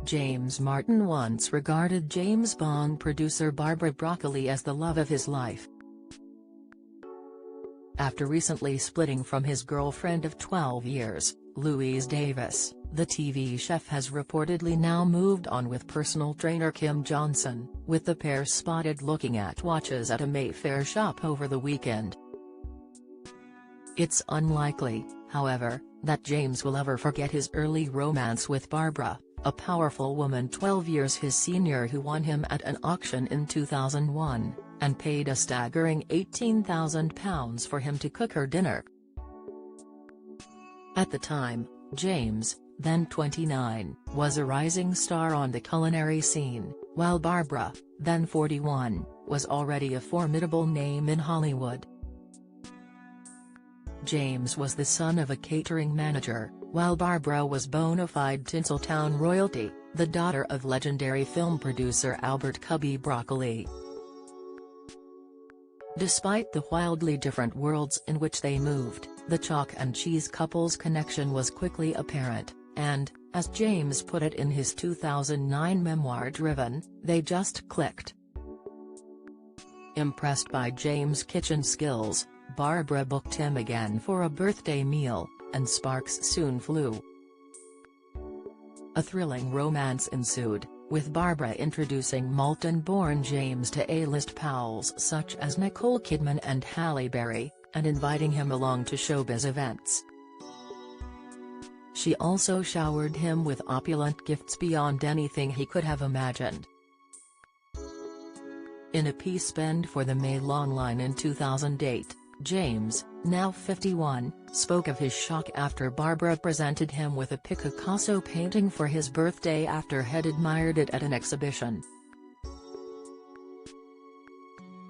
James Martin once regarded James Bond producer Barbara Broccoli as the love of his life. After recently splitting from his girlfriend of 12 years, Louise Davis, the TV chef has reportedly now moved on with personal trainer Kim Johnson, with the pair spotted looking at watches at a Mayfair shop over the weekend. It's unlikely, however, that James will ever forget his early romance with Barbara, a powerful woman 12 years his senior who won him at an auction in 2001, and paid a staggering £18,000 for him to cook her dinner. At the time, James, then 29, was a rising star on the culinary scene, while Barbara, then 41, was already a formidable name in Hollywood. James was the son of a catering manager, while Barbara was bona fide Tinseltown royalty, the daughter of legendary film producer Albert "Cubby" Broccoli. Despite the wildly different worlds in which they moved, the chalk and cheese couple's connection was quickly apparent, and, as James put it in his 2009 memoir Driven, they just clicked. Impressed by James' kitchen skills, Barbara booked him again for a birthday meal, and sparks soon flew. A thrilling romance ensued, with Barbara introducing Malton-born James to A-list pals such as Nicole Kidman and Halle Berry, and inviting him along to showbiz events. She also showered him with opulent gifts beyond anything he could have imagined. In a piece penned for the Mail Online in 2008, James, now 51, spoke of his shock after Barbara presented him with a Picasso painting for his birthday after he'd admired it at an exhibition.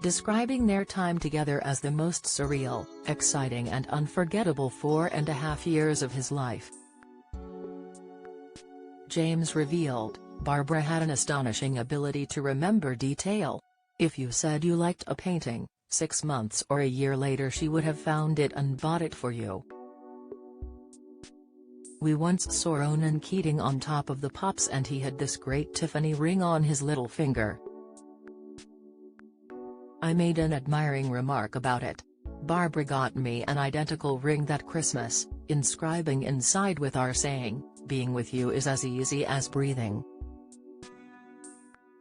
Describing their time together as the most surreal, exciting and unforgettable 4.5 years of his life. James revealed, Barbara had an astonishing ability to remember detail. If you said you liked a painting, 6 months or a year later she would have found it and bought it for you. We once saw Ronan Keating on top of the Pops and he had this great Tiffany ring on his little finger. I made an admiring remark about it. Barbara got me an identical ring that Christmas, inscribing inside with our saying, "Being with you is as easy as breathing."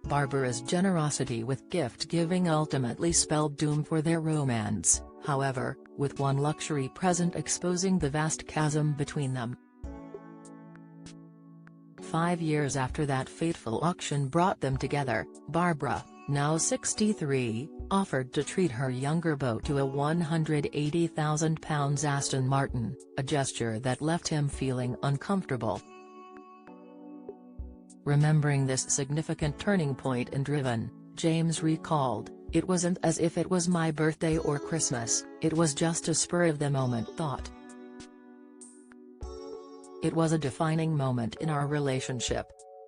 Barbara's generosity with gift-giving ultimately spelled doom for their romance, however, with one luxury present exposing the vast chasm between them. 5 years after that fateful auction brought them together, Barbara, now 63, offered to treat her younger beau to a £180,000 Aston Martin, a gesture that left him feeling uncomfortable. Remembering this significant turning point in Driven, James recalled, "It wasn't as if it was my birthday or Christmas, it was just a spur-of-the-moment thought. It was a defining moment in our relationship.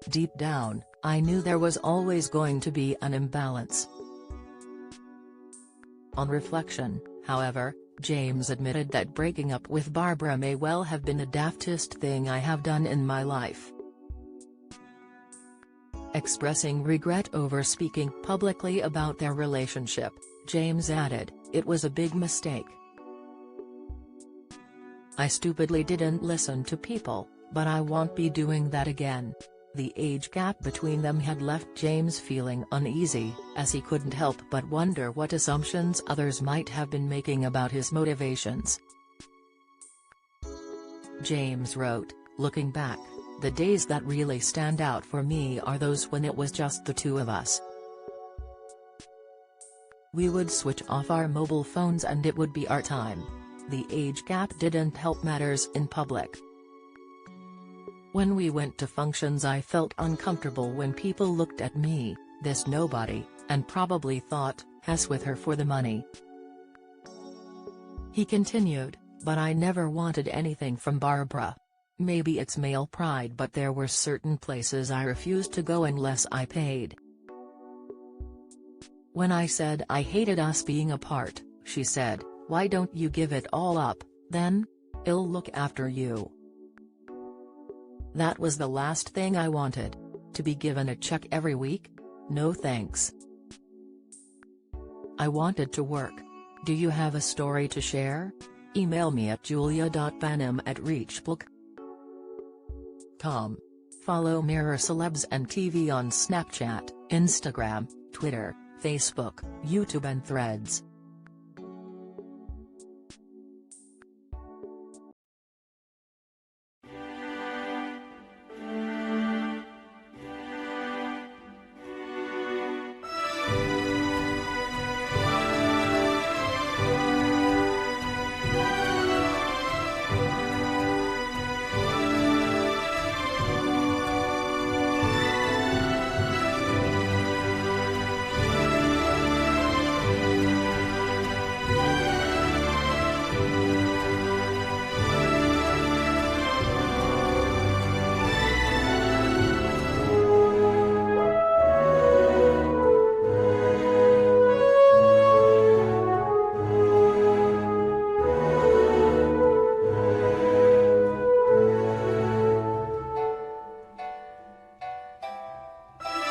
Deep down, I knew there was always going to be an imbalance." On reflection, however, James admitted that breaking up with Barbara may well have been the daftest thing I have done in my life. Expressing regret over speaking publicly about their relationship, James added, "It was a big mistake. I stupidly didn't listen to people, but I won't be doing that again." The age gap between them had left James feeling uneasy, as he couldn't help but wonder what assumptions others might have been making about his motivations. James wrote, "Looking back, the days that really stand out for me are those when it was just the two of us. We would switch off our mobile phones and it would be our time. The age gap didn't help matters in public. When we went to functions I felt uncomfortable when people looked at me, this nobody, and probably thought, has with her for the money." He continued, "But I never wanted anything from Barbara. Maybe it's male pride, but there were certain places I refused to go unless I paid. When I said I hated us being apart, she said, 'Why don't you give it all up, then? I'll look after you.' That was the last thing I wanted. To be given a check every week? No thanks. I wanted to work. Do you have a story to share? Email me at julia.banham@reachbook.com. Follow Mirror Celebs and TV on Snapchat, Instagram, Twitter, Facebook, YouTube and Threads.